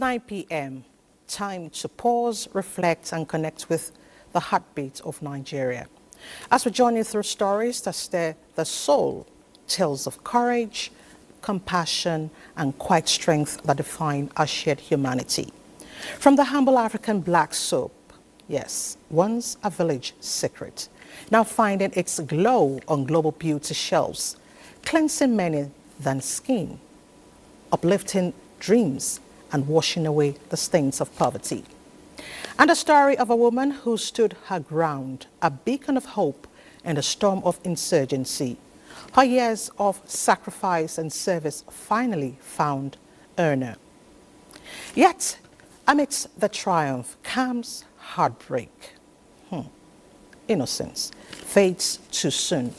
9 p.m. Time to pause, reflect, and connect with the heartbeat of Nigeria. As we journey through stories that stir the soul, tales of courage, compassion, and quiet strength that define our shared humanity. From the humble African black soap, yes, once a village secret, now finding its glow on global beauty shelves, cleansing many than skin, uplifting dreams, and washing away the stains of poverty. And the story of a woman who stood her ground, a beacon of hope in a storm of insurgency. Her years of sacrifice and service finally found earner. Yet, amidst the triumph comes heartbreak. Innocence fades too soon.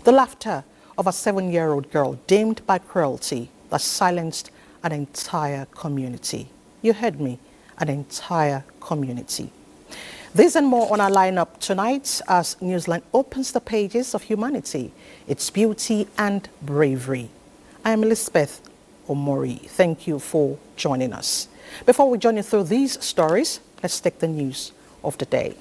The laughter of a 7-year-old girl dimmed by cruelty that silenced an entire community. You heard me, an entire community. This and more on our lineup tonight as Newsline opens the pages of humanity, its beauty and bravery. I am Elizabeth Omori. Thank you for joining us. Before we journey through these stories, let's take the news of the day.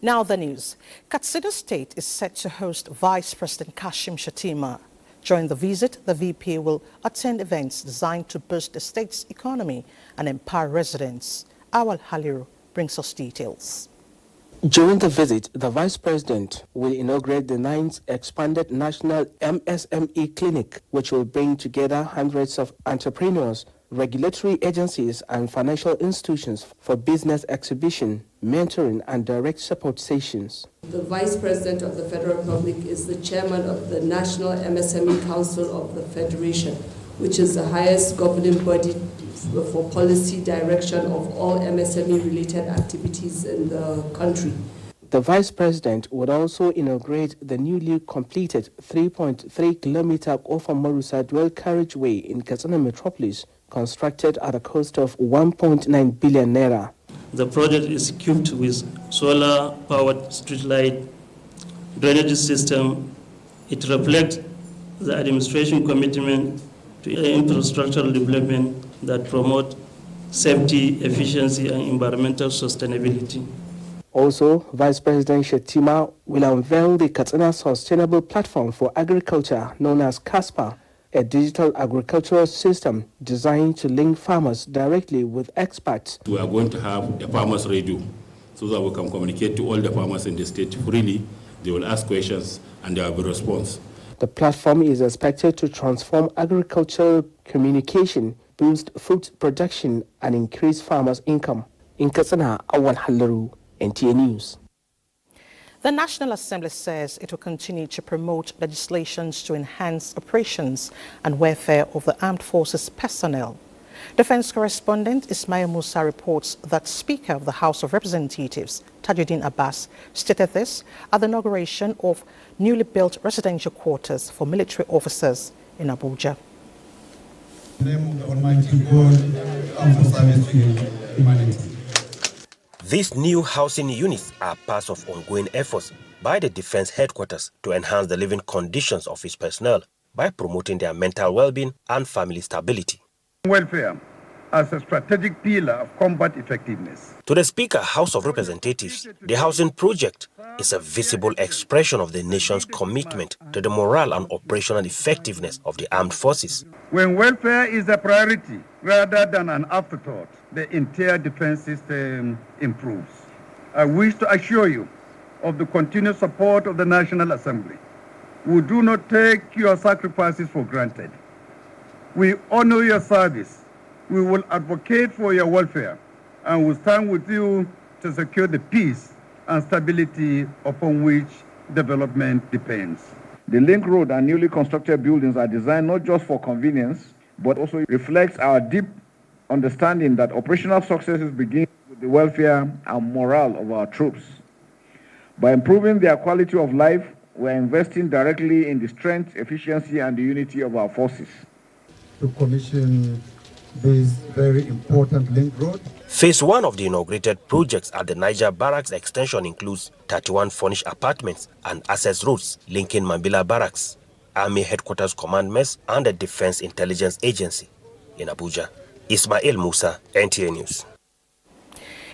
Now the news. Katsina State is set to host Vice President Kashim Shettima. During the visit, the VP will attend events designed to boost the state's economy and empower residents. Awal Haliru brings us details. During the visit, the Vice President will inaugurate the 9th expanded National MSME Clinic, which will bring together hundreds of entrepreneurs, regulatory agencies and financial institutions for business exhibition, mentoring and direct support sessions. The Vice President of the Federal Republic is the Chairman of the National MSME Council of the Federation, which is the highest governing body for policy direction of all MSME-related activities in the country. The Vice President would also inaugurate the newly completed 3.3-kilometer Ofa-Marusa dual carriageway in Katsina Metropolis, constructed at a cost of 1.9 billion naira. The project is equipped with solar-powered street light, drainage system. It reflects the administration commitment to infrastructural development that promote safety, efficiency, and environmental sustainability. Also, Vice President Shettima will unveil the Katsina Sustainable Platform for Agriculture, known as CASPA, a digital agricultural system designed to link farmers directly with experts. We are going to have a farmers radio so that we can communicate to all the farmers in the state freely. They will ask questions and there will be response. The platform is expected to transform agricultural communication, boost food production, and increase farmers' income. In Katsina, Awal Halaru, NTA News. The National Assembly says it will continue to promote legislations to enhance operations and welfare of the armed forces personnel. Defense correspondent Ismail Musa reports that Speaker of the House of Representatives, Tajuddin Abbas, stated this at the inauguration of newly built residential quarters for military officers in Abuja. In the name of the Almighty God, I'm for service to humanity. These new housing units are part of ongoing efforts by the Defense Headquarters to enhance the living conditions of its personnel by promoting their mental well-being and family stability. Welfare as a strategic pillar of combat effectiveness. To the Speaker, House of Representatives, the housing project is a visible expression of the nation's commitment to the morale and operational effectiveness of the armed forces. When welfare is a priority rather than an afterthought, the entire defense system improves. I wish to assure you of the continued support of the National Assembly. We do not take your sacrifices for granted. We honor your service. We will advocate for your welfare and will stand with you to secure the peace and stability upon which development depends. The link road and newly constructed buildings are designed not just for convenience, but also reflects our deep understanding that operational successes begin with the welfare and morale of our troops. By improving their quality of life, we are investing directly in the strength, efficiency, and the unity of our forces. To commission this very important link road. Phase 1 of the inaugurated projects at the Niger Barracks extension includes 31 furnished apartments and access roads linking Mambila Barracks, Army Headquarters Command Mess, and the Defense Intelligence Agency in Abuja. Ismail Musa, NTA News.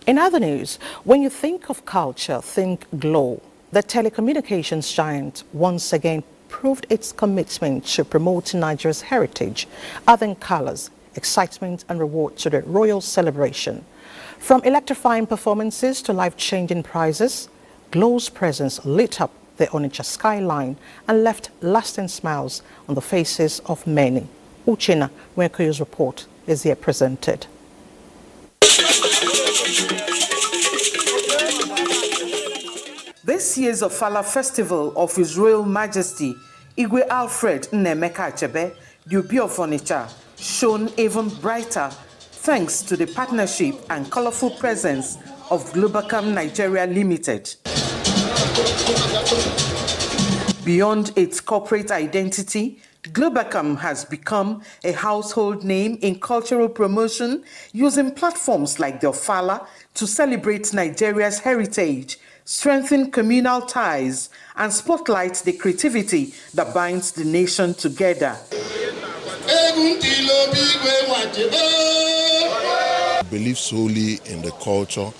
In other news, when you think of culture, think Glow. The telecommunications giant once again proved its commitment to promoting Nigeria's heritage, adding colors, excitement and reward to the royal celebration. From electrifying performances to life-changing prizes, Glow's presence lit up the Onitsha skyline and left lasting smiles on the faces of many. Uchenna Nwekoyo's report is here presented. This year's Ofala Festival of His Royal Majesty Igwe Alfred Nnemeka Achebe, the Obi of Onitsha, shone even brighter thanks to the partnership and colorful presence of Globacom Nigeria Limited. Beyond its corporate identity, Globacom has become a household name in cultural promotion, using platforms like the Ofala to celebrate Nigeria's heritage, strengthen communal ties, and spotlight the creativity that binds the nation together. I believe solely in the culture,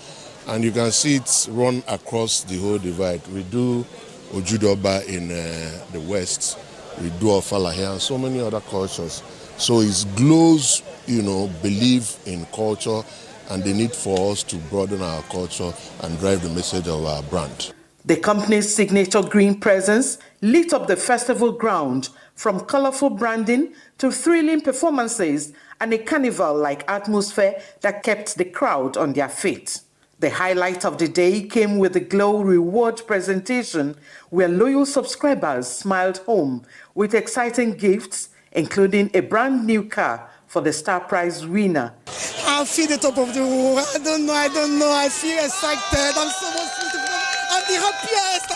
and you can see it's run across the whole divide. We do Ojudoba in the West, we do Ofala here, and so many other cultures. So it's Glow's, belief in culture and the need for us to broaden our culture and drive the message of our brand. The company's signature green presence lit up the festival ground, from colorful branding to thrilling performances and a carnival-like atmosphere that kept the crowd on their feet. The highlight of the day came with the Glow Reward presentation, where loyal subscribers smiled home with exciting gifts, including a brand new car for the star prize winner. I feel the top of the world. I don't know. I feel excited. I'm so much beautiful. I'm the happiest.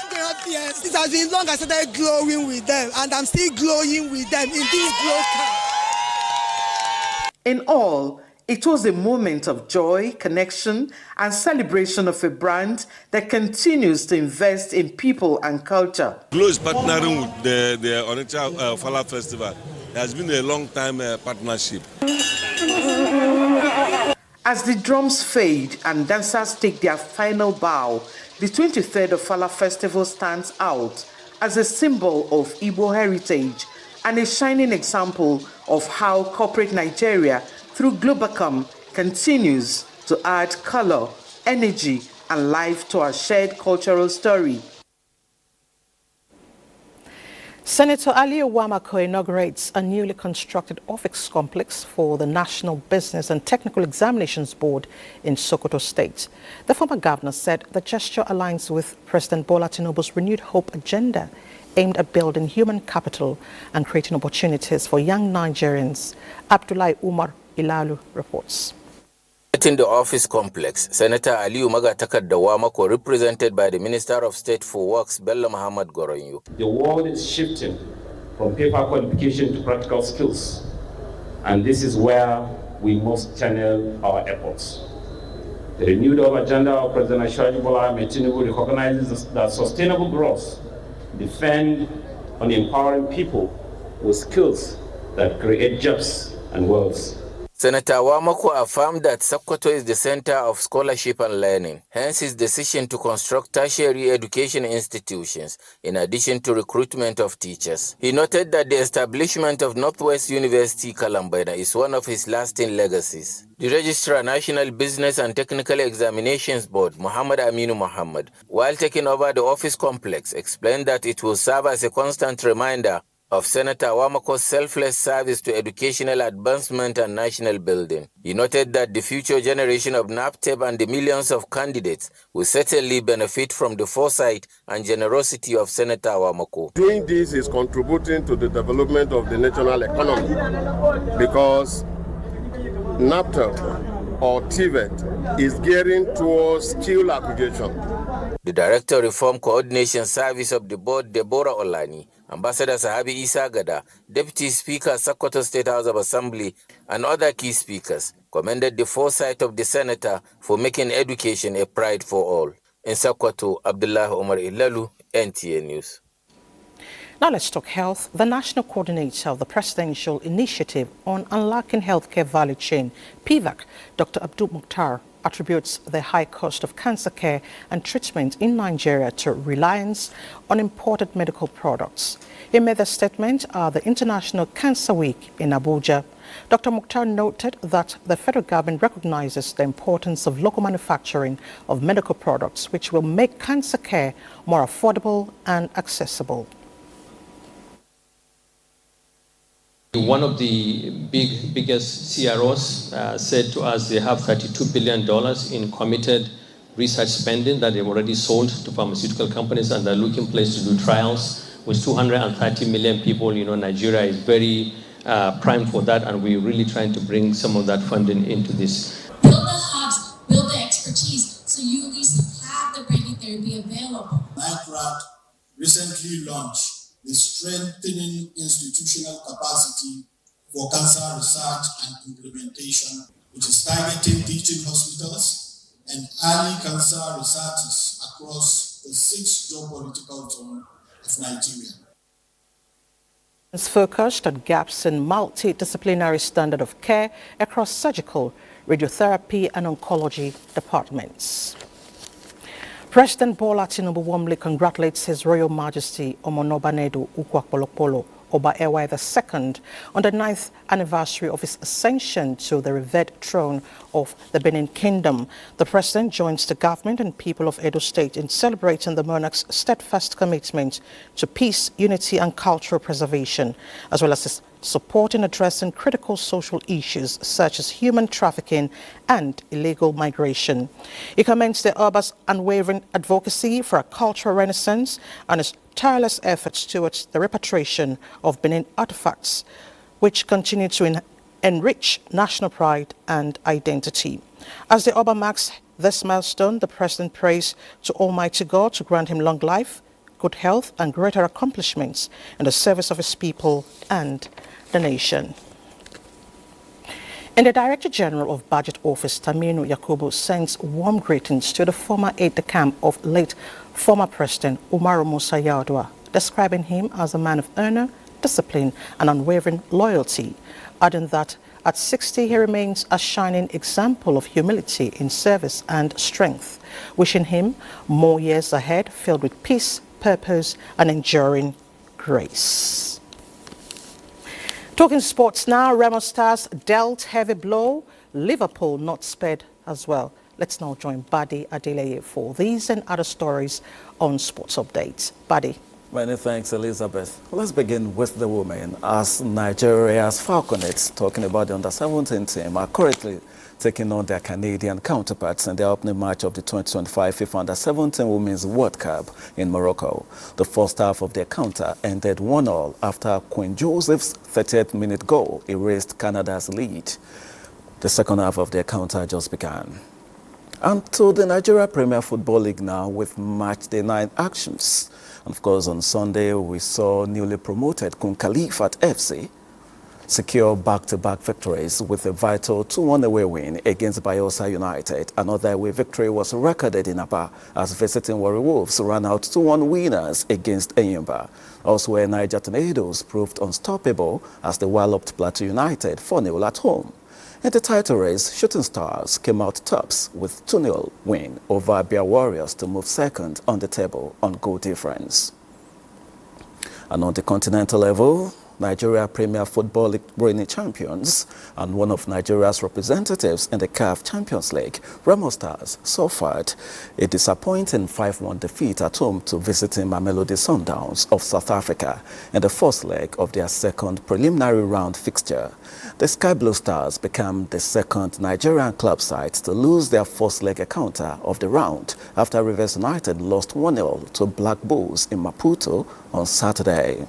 It has been long I started glowing with them, and I'm still glowing with them in this glow car. In all, it was a moment of joy, connection, and celebration of a brand that continues to invest in people and culture. Glow is partnering with the Onitsha Ofala Festival. It has been a long-time partnership. As the drums fade and dancers take their final bow, the 23rd Ofala Festival stands out as a symbol of Igbo heritage and a shining example of how corporate Nigeria, through Globacom, continues to add color, energy, and life to our shared cultural story. Senator Ali Owamako inaugurates a newly constructed office complex for the National Business and Technical Examinations Board in Sokoto State. The former governor said the gesture aligns with President Bola Tinubu's renewed hope agenda aimed at building human capital and creating opportunities for young Nigerians. Abdullahi Umar Ilalu reports. In the office complex, Senator Aliyu Magatakar Owamako, represented by the Minister of State for Works, Bello Muhammad Goronyu. The world is shifting from paper qualification to practical skills, and this is where we must channel our efforts. The renewed agenda of President Bola Ahmed Tinubu recognizes that sustainable growth depends on empowering people with skills that create jobs and wealth. Senator Owamako affirmed that Sokoto is the center of scholarship and learning, hence his decision to construct tertiary education institutions, in addition to recruitment of teachers. He noted that the establishment of Northwest University Kalambana is one of his lasting legacies. The Registrar National Business and Technical Examinations Board, Muhammad Aminu Muhammad, while taking over the office complex, explained that it will serve as a constant reminder of Senator Owamako's selfless service to educational advancement and national building. He noted that the future generation of NAPTEP and the millions of candidates will certainly benefit from the foresight and generosity of Senator Owamako. Doing this is contributing to the development of the national economy, because NAPTEP or TVET is gearing towards skill acquisition. The Director Reform Coordination Service of the Board, Deborah Olani, Ambassador Sahabi Isa Gada, Deputy Speaker, Sokoto State House of Assembly, and other key speakers commended the foresight of the Senator for making education a pride for all. In Sokoto, Abdullah Omar Ilalu, NTA News. Now let's talk health. The National Coordinator of the Presidential Initiative on Unlocking Healthcare Value Chain, PVAC, Dr. Abdul Mukhtar, attributes the high cost of cancer care and treatment in Nigeria to reliance on imported medical products. He made the statement at the International Cancer Week in Abuja. Dr. Mukhtar noted that the federal government recognizes the importance of local manufacturing of medical products, which will make cancer care more affordable and accessible. One of the biggest CROs said to us they have $32 billion in committed research spending that they've already sold to pharmaceutical companies, and they're looking place to do trials with 230 million people. You know, Nigeria is very primed for that, and we're really trying to bring some of that funding into this. Build the hubs, build the expertise, so you at least have the brachytherapy available. NICRAD recently launched the Strengthening Institutional Capacity for Cancer Research and Implementation, which is targeting teaching hospitals and early cancer researchers across the 6 geopolitical zones of Nigeria. It's focused on gaps in multidisciplinary standard of care across surgical, radiotherapy and oncology departments. President Bola Tinubu warmly congratulates His Royal Majesty Omonobanedu Ukwakpolokpolo Oba Ewa II on the 9th anniversary of his ascension to the revered throne of the Benin Kingdom. The President joins the government and people of Edo State in celebrating the monarch's steadfast commitment to peace, unity and cultural preservation, as well as his support in addressing critical social issues such as human trafficking and illegal migration. He commends the Oba's unwavering advocacy for a cultural renaissance and his tireless efforts towards the repatriation of Benin artifacts, which continue to enrich national pride and identity. As the Oba marks this milestone, the President prays to Almighty God to grant him long life, good health and greater accomplishments in the service of his people and the nation. And the Director General of Budget Office, Taminu Yakubu, sends warm greetings to the former aide-de-camp of late former President Umaru Musa Yar'Adua, describing him as a man of honor, discipline and unwavering loyalty, adding that at 60 he remains a shining example of humility in service and strength, wishing him more years ahead filled with peace, purpose and enduring grace. Talking sports now, Remo Stars dealt heavy blow, Liverpool not spared as well. Let's now join Badi Adeleye for these and other stories on Sports Updates. Badi. Many thanks, Elizabeth. Let's begin with the women, as Nigeria's Falconets, talking about the under-17 team, are currently taking on their Canadian counterparts in the opening match of the 2025 FIFA Under-17 Women's World Cup in Morocco. The first half of the encounter ended 1-1 after Queen Joseph's 30th minute goal erased Canada's lead. The second half of the encounter just began. And to the Nigeria Premier Football League now with match day 9 actions. And of course, on Sunday, we saw newly promoted Kun Khalifat FC secure back-to-back victories with a vital 2-1 away win against Bayelsa United. Another away victory was recorded in Aba as visiting Warri Wolves ran out 2-1 winners against Enyimba. Elsewhere, Niger Tornadoes proved unstoppable as they walloped Plateau United 4-0 at home. In the title race, Shooting Stars came out tops with 2-0 win over Abia Warriors to move second on the table on goal difference. And on the continental level, Nigeria Premier Football League reigning champions and one of Nigeria's representatives in the CAF Champions League, Remo Stars, suffered a disappointing 5-1 defeat at home to visiting Mamelodi Sundowns of South Africa in the first leg of their second preliminary round fixture. The Sky Blue Stars became the second Nigerian club side to lose their first leg encounter of the round after Rivers United lost 1-0 to Black Bulls in Maputo on Saturday.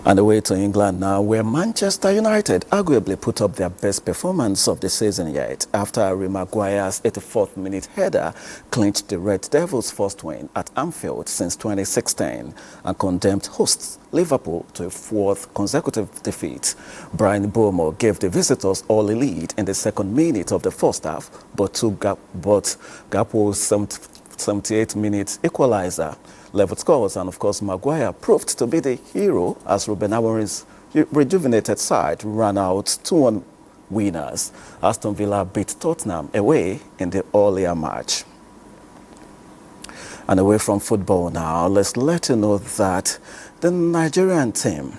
And away to England now, where Manchester United arguably put up their best performance of the season yet after Harry Maguire's 84th minute header clinched the Red Devils' first win at Anfield since 2016 and condemned hosts Liverpool to a fourth consecutive defeat. Brian Bomo gave the visitors all a lead in the second minute of the first half, but Gakpo's 78-minute equalizer leveled scores, and of course Maguire proved to be the hero as Ruben Amorim's rejuvenated side ran out 2-1 winners. Aston Villa beat Tottenham away in the earlier match. And away from football now, let's let you know that the Nigerian team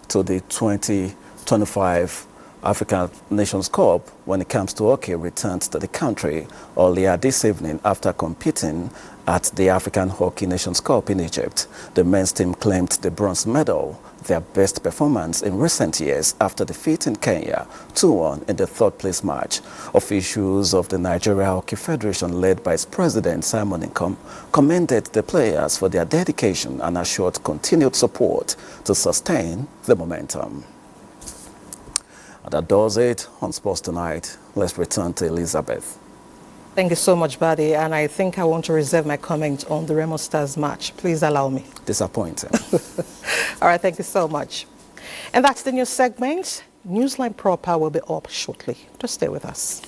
to the 2025 African Nations Cup when it comes to hockey returned to the country earlier this evening after competing at the African Hockey Nations Cup in Egypt. The men's team claimed the bronze medal, their best performance in recent years after defeating Kenya 2-1 in the third-place match. Officials of the Nigeria Hockey Federation, led by its president Simon Nkom, commended the players for their dedication and assured continued support to sustain the momentum. And that does it on Sports Tonight. Let's return to Elizabeth. Thank you so much, Buddy. And I think I want to reserve my comment on the Remo Stars match. Please allow me. Disappointing. All right, thank you so much. And that's the news segment. Newsline Proper will be up shortly. Just stay with us.